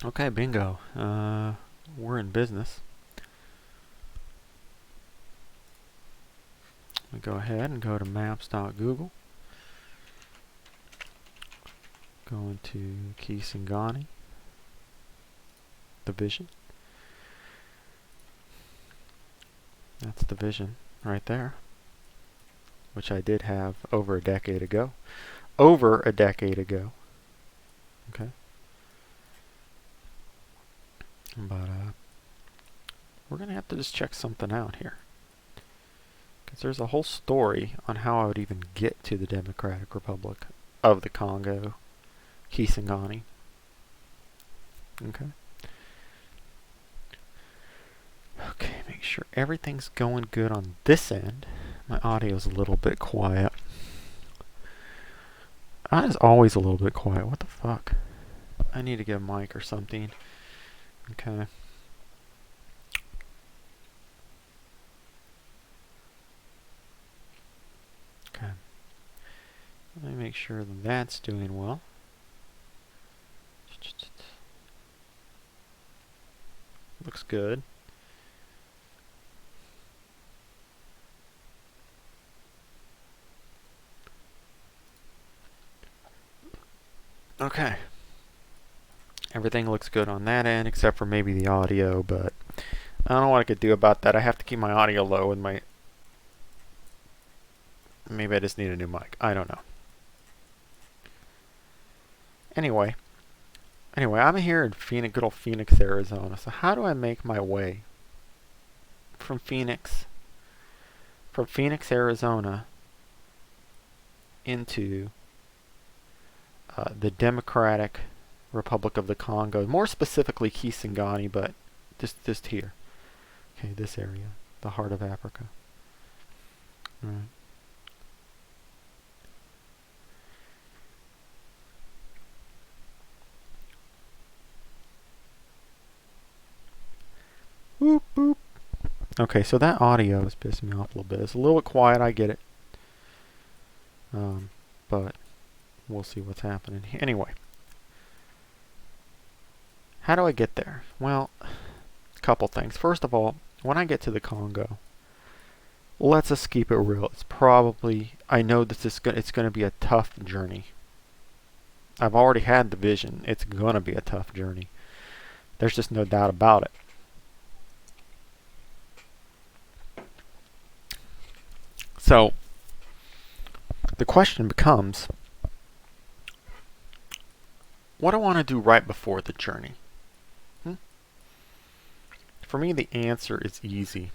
Okay, bingo. We're in business. We go ahead and go to maps.google. Go into Kisangani, the vision. That's the vision right there, which I did have over a decade ago. Over a decade ago. Okay. But we're going to have to just check something out here. Because there's a whole story on how I would even get to the Democratic Republic of the Congo, Kisangani. Okay. Okay, make sure everything's going good on this end. My audio's a little bit quiet. It's always a little bit quiet. What the fuck? I need to get a mic or something. Okay. Okay. Let me make sure that's doing well. Looks good. Okay. Everything looks good on that end, except for maybe the audio, but I don't know what I could do about that. I have to keep my audio low with my... Maybe I just need a new mic. I don't know. Anyway, I'm here in Phoenix, good old Phoenix, Arizona. So how do I make my way from Phoenix, Arizona, into the Democratic Republic of the Congo, more specifically Kisangani, but just here. Okay, this area, the heart of Africa. All right. Boop, boop. Okay, so that audio is pissing me off a little bit. It's a little bit quiet, I get it. But we'll see what's happening. Anyway, how do I get there? Well, a couple things. First of all, when I get to the Congo, let's just keep it real. It's probably, I know this is it's going to be a tough journey. I've already had the vision. It's going to be a tough journey. There's just no doubt about it. So, the question becomes, what do I want to do right before the journey? For me, the answer is easy.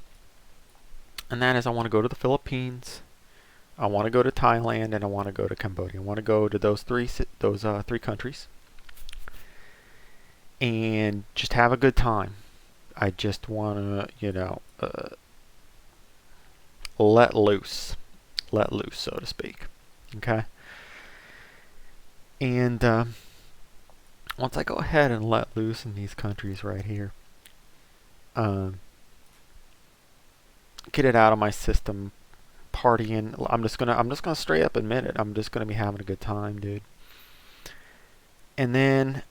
And that is, I want to go to the Philippines, I want to go to Thailand, and I want to go to Cambodia. I want to go to those three countries and just have a good time. I just want to, let loose, so to speak. Okay? And once I go ahead and let loose in these countries right here, get it out of my system, partying. I'm just gonna straight up admit it. I'm just gonna be having a good time, dude. And then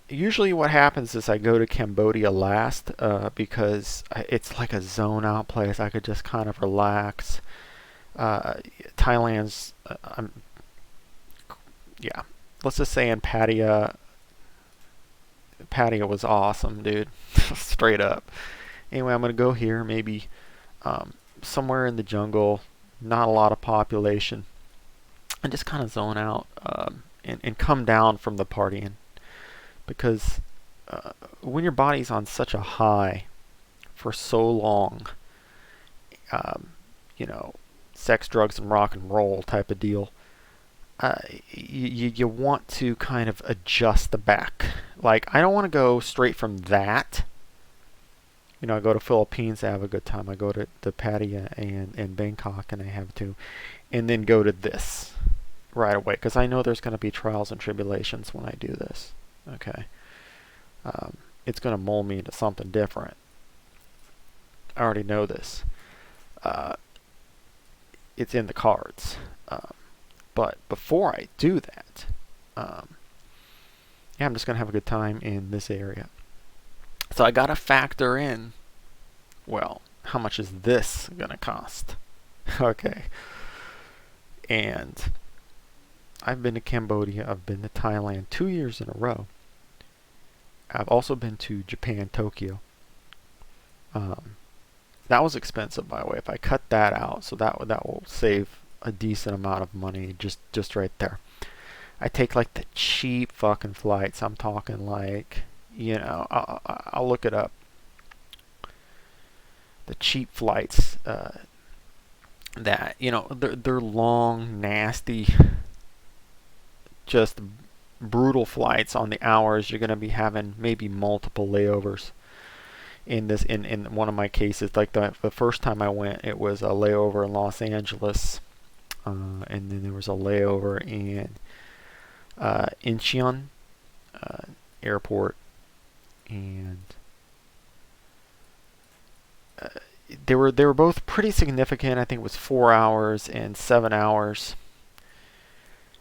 usually what happens is I go to Cambodia last because it's like a zone out place. I could just kind of relax. Thailand's, yeah. Let's just say in Pattaya was awesome, dude. Straight up. Anyway, I'm gonna go here, maybe somewhere in the jungle, not a lot of population, and just kind of zone out and come down from the partying. Because when your body's on such a high for so long, sex, drugs, and rock and roll type of deal, you want to kind of adjust the back. Like, I don't want to go straight from that. I go to Philippines, I have a good time. I go to Pattaya and Bangkok, and I have to, and then go to this right away, because I know there's going to be trials and tribulations when I do this. Okay, it's going to mold me into something different. I already know this. It's in the cards. But before I do that, yeah, I'm just gonna have a good time in this area. So I gotta factor in, well, how much is this gonna cost? Okay. And I've been to Cambodia, I've been to Thailand 2 years in a row. I've also been to Japan, Tokyo. Um, that was expensive, by the way. If I cut that out, so that will save a decent amount of money just right there. I take like the cheap fucking flights. I'm talking like, I'll look it up. The cheap flights that they're long, nasty, just brutal flights on the hours. You're gonna be having maybe multiple layovers. In one of my cases, like the first time I went, it was a layover in Los Angeles, and then there was a layover in Incheon airport, and they were both pretty significant. I think it was 4 hours and 7 hours,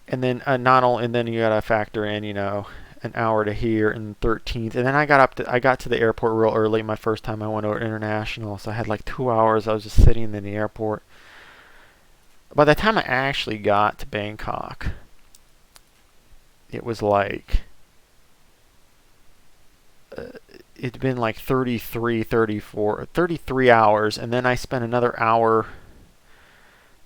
and then not only, and then you gotta factor in an hour to here and 13th, and then I got to the airport real early. My first time I went over international, so I had like 2 hours. I was just sitting in the airport. By the time I actually got to Bangkok, it was like it'd been like 33, 34, 33 hours, and then I spent another hour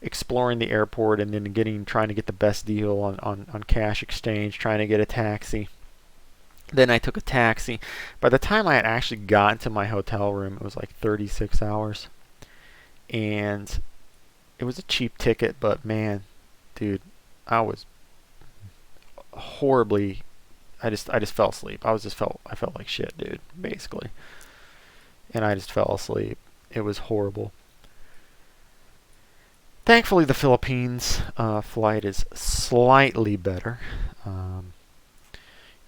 exploring the airport and then trying to get the best deal on cash exchange, trying to get a taxi. Then I took a taxi. By the time I had actually gotten to my hotel room, it was like 36 hours. And it was a cheap ticket, but man, dude, I was horribly I just fell asleep. I felt like shit, dude, basically. And I just fell asleep. It was horrible. Thankfully, the Philippines flight is slightly better.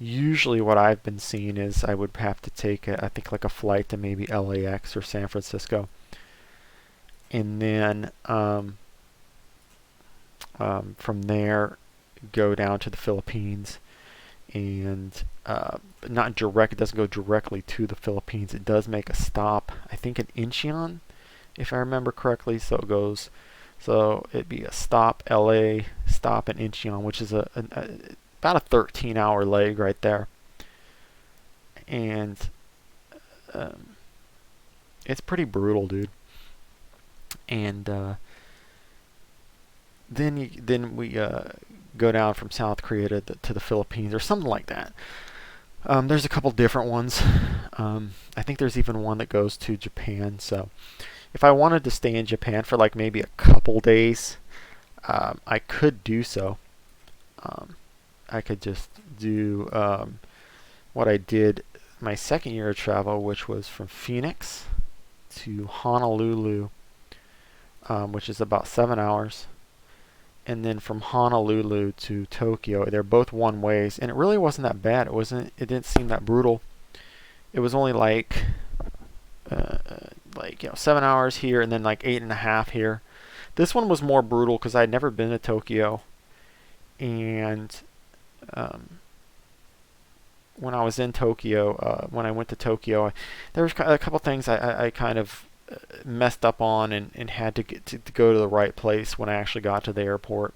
Usually what I've been seeing is I would have to take, I think, like a flight to maybe LAX or San Francisco. And then from there, go down to the Philippines. And not direct, it doesn't go directly to the Philippines. It does make a stop, I think, in Incheon, if I remember correctly. So it'd be a stop LA, stop in Incheon, which is about a 13-hour leg right there. And it's pretty brutal, dude. And then we go down from South Korea to the Philippines or something like that. There's a couple different ones. I think there's even one that goes to Japan. So if I wanted to stay in Japan for like maybe a couple days, I could do so. I could just do what I did my second year of travel, which was from Phoenix to Honolulu, which is about 7 hours. And then from Honolulu to Tokyo. They're both one ways, and it really wasn't that bad. It didn't seem that brutal. It was only like 7 hours here and then like 8.5 here. This one was more brutal because I'd never been to Tokyo, and when I was in Tokyo, when I went to Tokyo, there was a couple things I kind of messed up on and had to get to go to the right place when I actually got to the airport.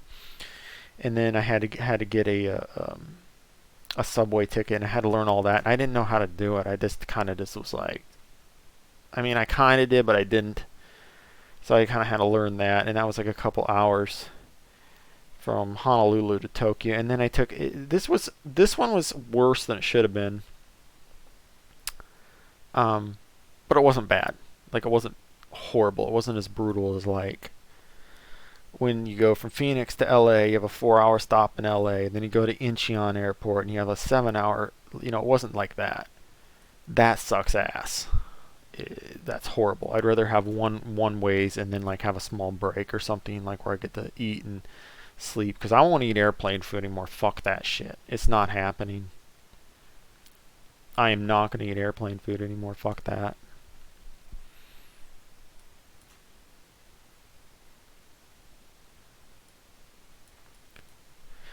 And then I had to get a subway ticket, and I had to learn all that. And I didn't know how to do it. I just was like, I mean, I kind of did, but I didn't. So I kind of had to learn that, and that was like a couple hours from Honolulu to Tokyo. And then I took this one was worse than it should have been. But it wasn't bad. Like, it wasn't horrible. It wasn't as brutal as like when you go from Phoenix to LA, you have a 4-hour stop in LA, then you go to Incheon Airport and you have a 7-hour. It wasn't like that. That sucks ass. That's horrible. I'd rather have one ways and then like have a small break or something, like where I get to eat and sleep, because I won't eat airplane food anymore. Fuck that shit. It's not happening. I am not going to eat airplane food anymore. Fuck that.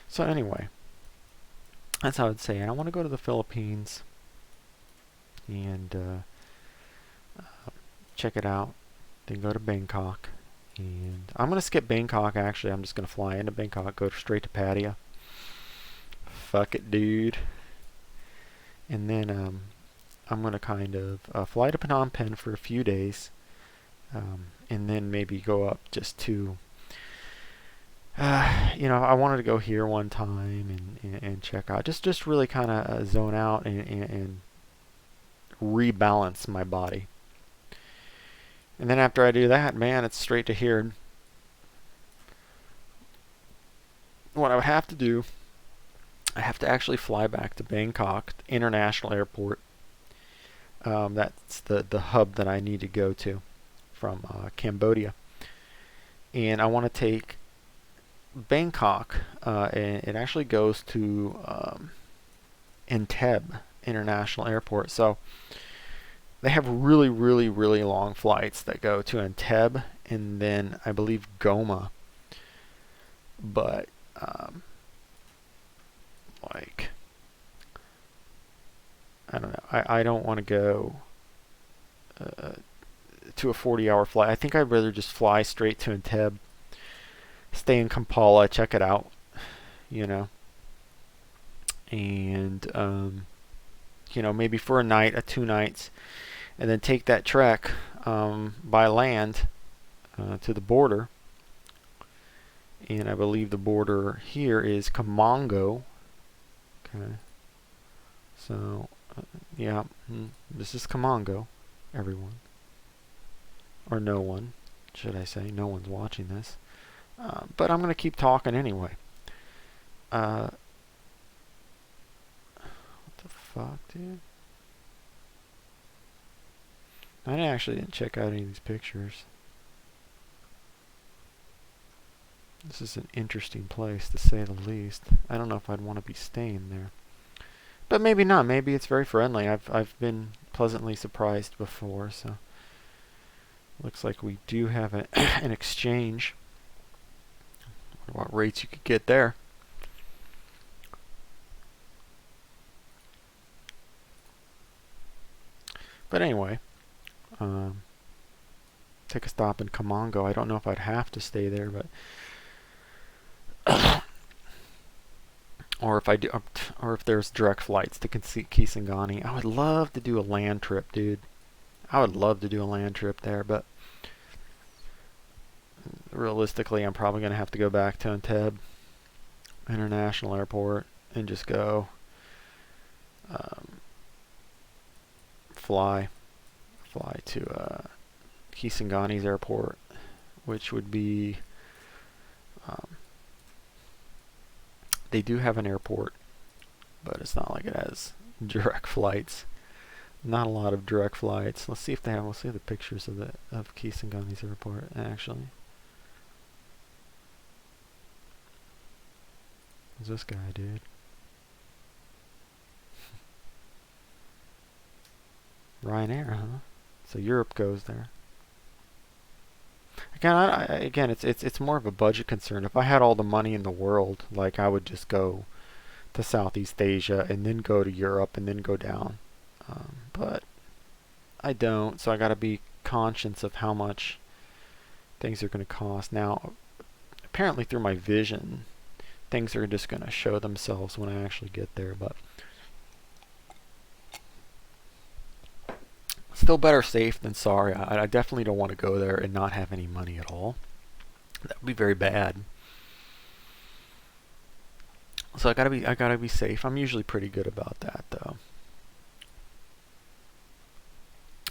So anyway, that's how I'd say. I want to go to the Philippines and check it out. Then go to Bangkok. And I'm going to skip Bangkok, actually. I'm just going to fly into Bangkok, go straight to Pattaya. Fuck it, dude. And then I'm going to kind of fly to Phnom Penh for a few days. And then maybe go up just to, I wanted to go here one time and check out. Just really kind of zone out and rebalance my body. And then after I do that, man, it's straight to here. What I would have to do, I have to actually fly back to Bangkok International Airport. That's the hub that I need to go to from Cambodia. And I want to take Bangkok, and it actually goes to Entebbe International Airport. So they have really, really, really long flights that go to Entebbe and then I believe Goma. But like, I don't know. I don't want to go to a 40-hour flight. I think I'd rather just fly straight to Entebbe, stay in Kampala, check it out, and maybe for a night, 2 nights, and then take that trek by land to the border. And I believe the border here is Kamongo. Okay. So, yeah, this is Kamongo, everyone. Or no one, should I say. No one's watching this. But I'm going to keep talking anyway. What the fuck, dude? I actually didn't check out any of these pictures. This is an interesting place, to say the least. I don't know if I'd want to be staying there. But maybe not. Maybe it's very friendly. I've been pleasantly surprised before, so... Looks like we do have an exchange. I wonder what rates you could get there. But anyway, take a stop in Kamongo. I don't know if I'd have to stay there, but or if I do, or if there's direct flights to Kisangani. I would love to do a land trip, dude. I would love to do a land trip there, but realistically, I'm probably going to have to go back to Entebbe International Airport and just go fly to Kisangani's airport, which would be they do have an airport, but it's not like it has direct flights. Not a lot of direct flights. Let's see if they have. We'll see the pictures of Kisangani's airport actually. Who's this guy, dude? Ryanair, huh? So Europe goes there. Again, it's more of a budget concern. If I had all the money in the world, like I would just go to Southeast Asia and then go to Europe and then go down. But I don't, so I got to be conscious of how much things are going to cost. Now, apparently through my vision, things are just going to show themselves when I actually get there, but still better safe than sorry. I definitely don't want to go there and not have any money at all. That would be very bad. So I gotta be safe. I'm usually pretty good about that, though.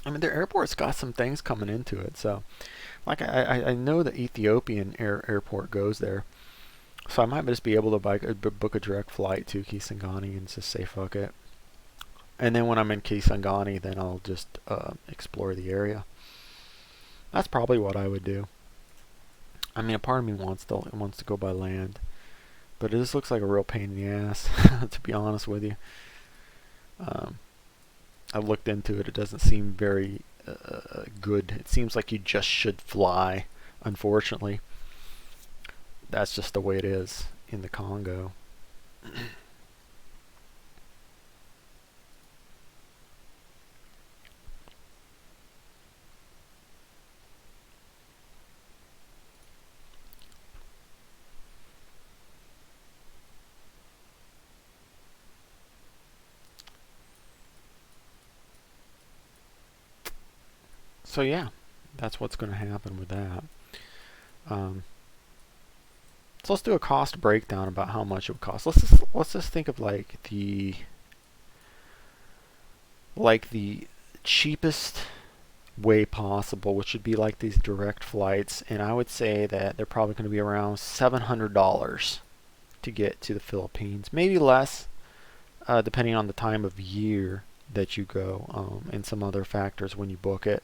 I mean, their airport's got some things coming into it. So, like, I know the Ethiopian airport goes there. So I might just be able to book a direct flight to Kisangani and just say fuck it. And then when I'm in Kisangani, then I'll just explore the area. That's probably what I would do. I mean, a part of me wants to go by land, but this looks like a real pain in the ass, to be honest with you. I looked into it. It doesn't seem very good. It seems like you just should fly, unfortunately. That's just the way it is in the Congo. So yeah, that's what's going to happen with that. So let's do a cost breakdown about how much it would cost. Let's just think of the cheapest way possible, which would be like these direct flights, and I would say that they're probably going to be around $700 to get to the Philippines, maybe less, depending on the time of year that you go, and some other factors when you book it.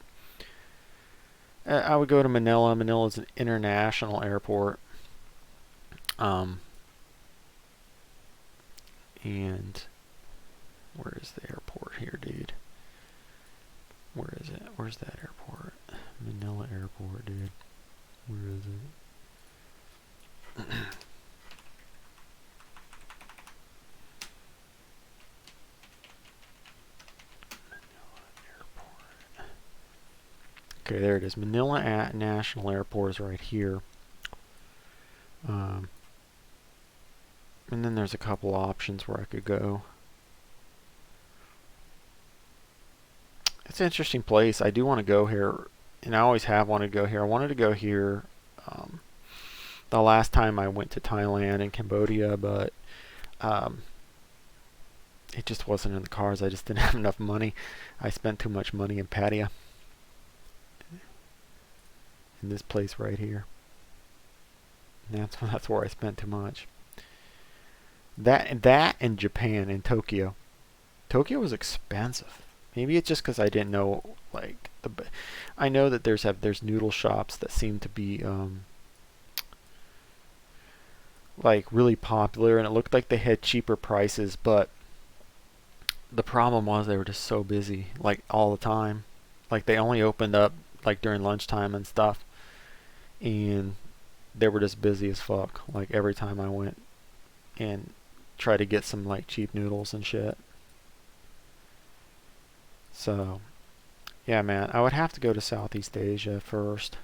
I would go to Manila. Manila is an international airport. And where is the airport here, dude? Where is it? Where's that airport? Manila Airport, dude. Where is it? Okay, there it is. Manila National Airport is right here. And then there's a couple options where I could go. It's an interesting place. I do want to go here, and I always have wanted to go here. I wanted to go here the last time I went to Thailand and Cambodia, but it just wasn't in the cards. I just didn't have enough money. I spent too much money in Pattaya. In this place right here. And that's where I spent too much. That and Japan and Tokyo. Tokyo was expensive. Maybe it's just because I didn't know I know that there's noodle shops that seem to be like really popular, and it looked like they had cheaper prices, but the problem was they were just so busy, like all the time. Like they only opened up like during lunchtime and stuff, and they were just busy as fuck. Like every time I went and tried to get some like cheap noodles and shit. So yeah, man, I would have to go to Southeast Asia first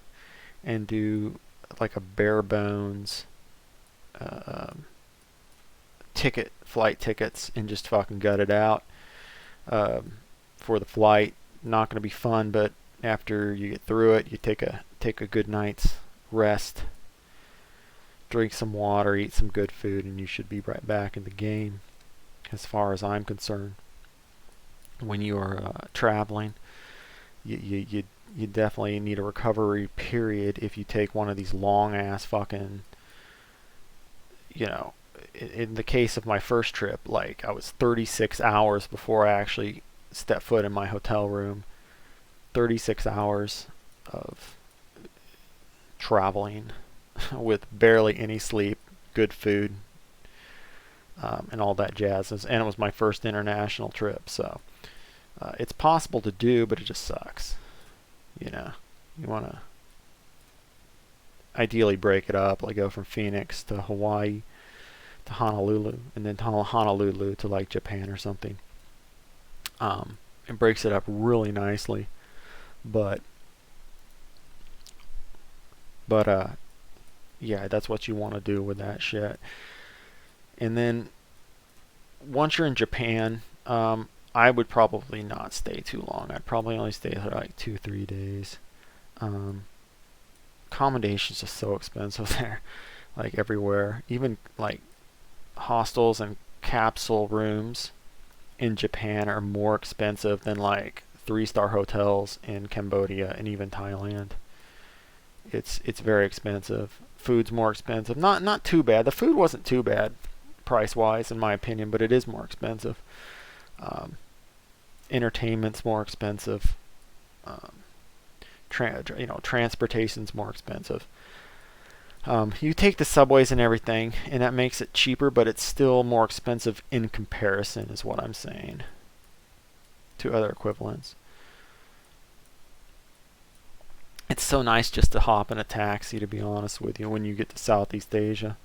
and do like a bare bones flight tickets, and just fucking gut it out for the flight. Not going to be fun, but after you get through it, you take a good night's rest, drink some water, eat some good food, and you should be right back in the game, as far as I'm concerned. When you are traveling, you definitely need a recovery period if you take one of these long ass fucking, in the case of my first trip, like I was 36 hours before I actually stepped foot in my hotel room. 36 hours of traveling with barely any sleep, good food, and all that jazz. And it was my first international trip, so it's possible to do, but it just sucks. You want to ideally break it up, like go from Phoenix to Hawaii to Honolulu, and then Honolulu to like Japan or something. It breaks it up really nicely, but yeah, that's what you want to do with that shit. And then once you're in Japan, I would probably not stay too long. I'd probably only stay for like 2-3 days. Accommodations just so expensive there, like everywhere. Even like hostels and capsule rooms in Japan are more expensive than like 3-star hotels in Cambodia and even Thailand. It's very expensive. Food's more expensive. Not too bad. The food wasn't too bad price wise in my opinion, but it is more expensive. Entertainment's more expensive. Transportation's more expensive. You take the subways and everything, and that makes it cheaper, but it's still more expensive in comparison, is what I'm saying, to other equivalents. It's so nice just to hop in a taxi, to be honest with you, when you get to Southeast Asia,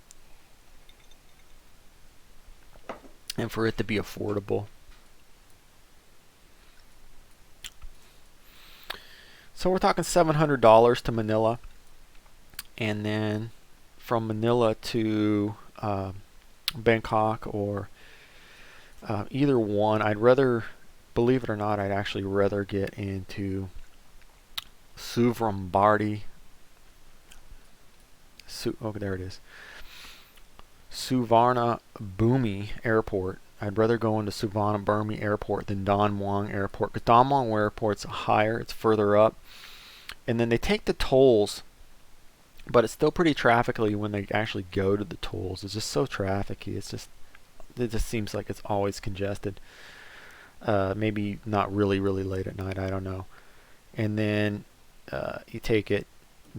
and for it to be affordable. So we're talking $700 to Manila, and then from Manila to Bangkok, or either one. I'd rather, believe it or not, I'd actually rather get into Suvrambardi. Oh, there it is. Suvarna Bhumi Airport. I'd rather go into Suvarna Bhumi Airport than Don Muang Airport, because Don Muang Airport's higher, it's further up, and then they take the tolls, but it's still pretty traffically when they actually go to the tolls. It's just so trafficy. It just seems like it's always congested. Maybe not really late at night, I don't know. And then you take it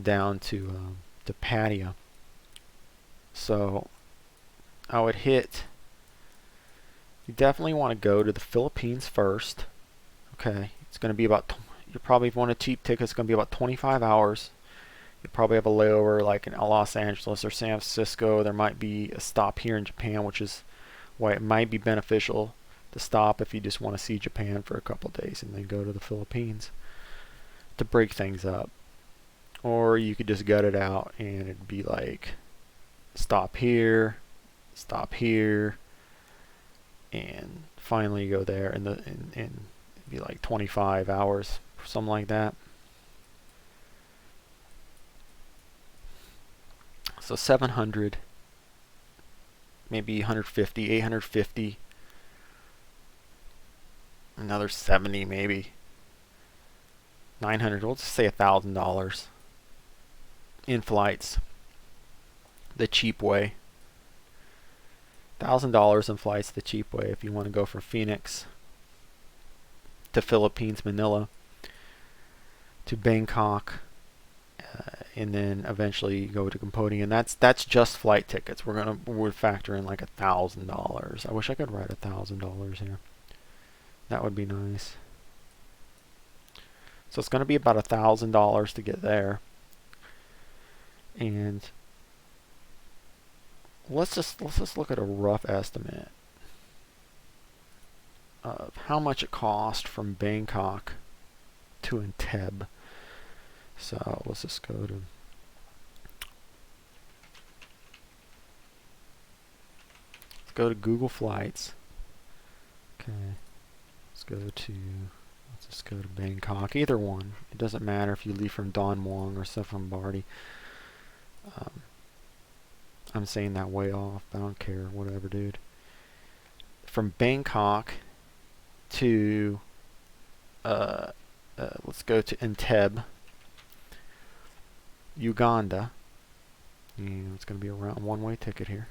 down to Pattaya. So I would hit. You definitely want to go to the Philippines first. Okay, it's going to be about. You probably want a cheap ticket. It's going to be about 25 hours. You probably have a layover like in Los Angeles or San Francisco. There might be a stop here in Japan, which is why it might be beneficial to stop if you just want to see Japan for a couple days and then go to the Philippines to break things up. Or you could just gut it out and it'd be like stop here, and finally go there, and it'd be like 25 hours, something like that. So 700, maybe 150, 850, another 70 maybe, 900. We'll just say $1,000 in flights, the cheap way. $1,000 in flights the cheap way if you want to go from Phoenix to Philippines, Manila, to Bangkok, and then eventually go to Cambodia. And that's just flight tickets. We'll factor in like $1,000. I wish I could write $1,000 here. That would be nice. So it's going to be about $1,000 to get there. And let's just look at a rough estimate of how much it cost from Bangkok to Entebbe. So let's just go to Google Flights. Okay, let's just go to Bangkok. Either one. It doesn't matter if you leave from Don Muang or Suvrambardi. I'm saying that way off. I don't care. Whatever, dude. From Bangkok to let's go to Entebbe, Uganda. It's going to be around one-way ticket here.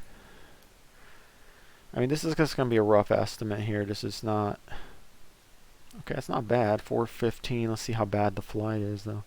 I mean, this is just going to be a rough estimate here. This is not. Okay, it's not bad. 415. Let's see how bad the flight is, though.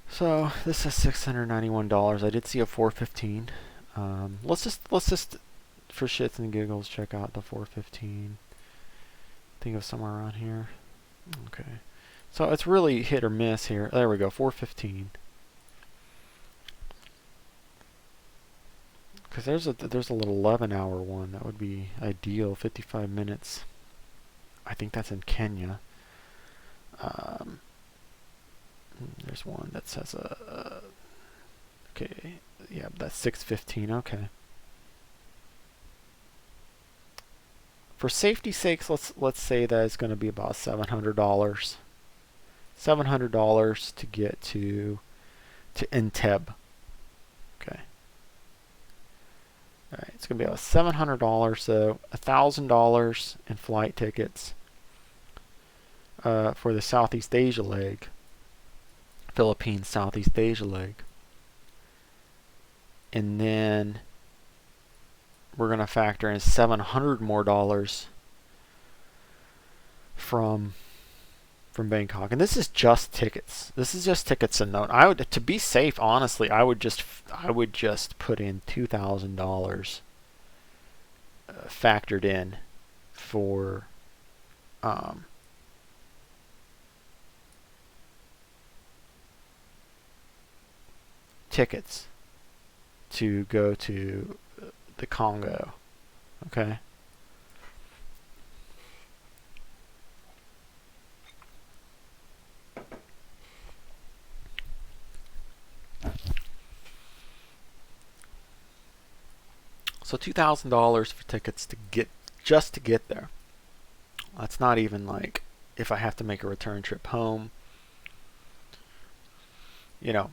So this is $691. I did see a 415. Let's just for shits and giggles check out the 415. Think of somewhere around here. Okay. So it's really hit or miss here. There we go, 415. Because there's a little 11-hour one that would be ideal. 55 minutes. I think that's in Kenya. There's one that says okay, yeah, that's 615. Okay. For safety's sakes, let's say that it's going to be about $700. $700 to get to Entebbe. Okay. All right, it's going to be about $700. So $1,000 in flight tickets for the Southeast Asia leg. Philippines Southeast Asia leg, and then we're going to factor in $700 more from Bangkok, and this is just tickets. This is just tickets alone. I would, to be safe, honestly, I would just put in $2,000 factored in for tickets to go to the Congo. Okay. So $2,000 for tickets to get just to get there. That's not even like if I have to make a return trip home. You know,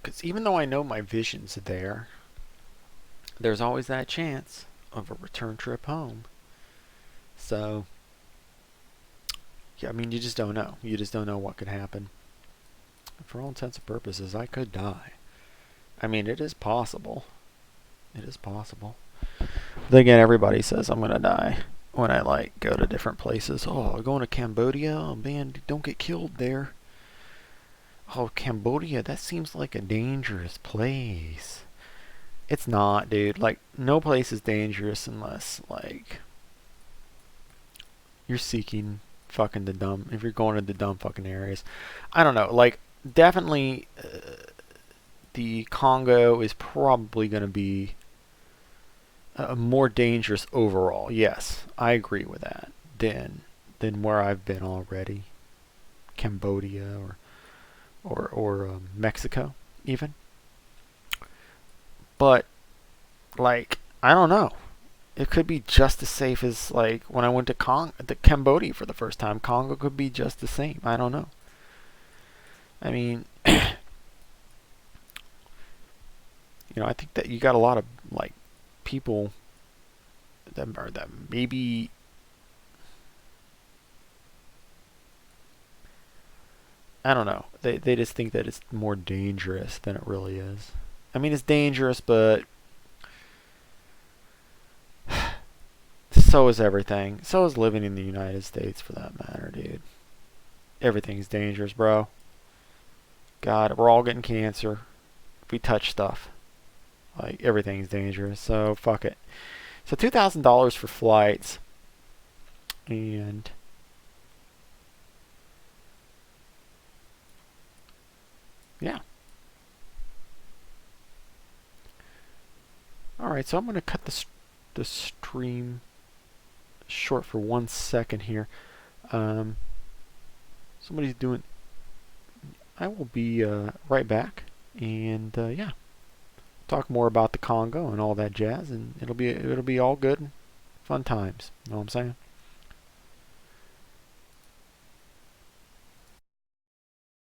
because even though I know my vision's there, there's always that chance of a return trip home. So, yeah, I mean, you just don't know. You just don't know what could happen. For all intents and purposes, I could die. I mean, it is possible. It is possible. But again, everybody says I'm gonna die when I like go to different places. Oh, going to Cambodia? Oh man, don't get killed there. Oh, Cambodia, that seems like a dangerous place. It's not, dude. Like, no place is dangerous unless, like, you're seeking fucking the dumb, if you're going to the dumb fucking areas. I don't know. Like, definitely, the Congo is probably going to be more dangerous overall. Yes, I agree with that. Than where I've been already. Cambodia or Mexico, even. But, like, I don't know. It could be just as safe as, like, when I went to Cambodia for the first time. Congo could be just the same. I don't know. I mean, you know, I think that you got a lot of, like, people that maybe I don't know. They just think that it's more dangerous than it really is. I mean, it's dangerous, but so is everything. So is living in the United States, for that matter, dude. Everything's dangerous, bro. God, we're all getting cancer if we touch stuff. Like, everything's dangerous, so fuck it. So $2,000 for flights, and yeah. All right, so I'm gonna cut the stream short for 1 second here. Somebody's doing. I will be right back, and yeah, talk more about the Congo and all that jazz, and it'll be all good, fun times. You know what I'm saying?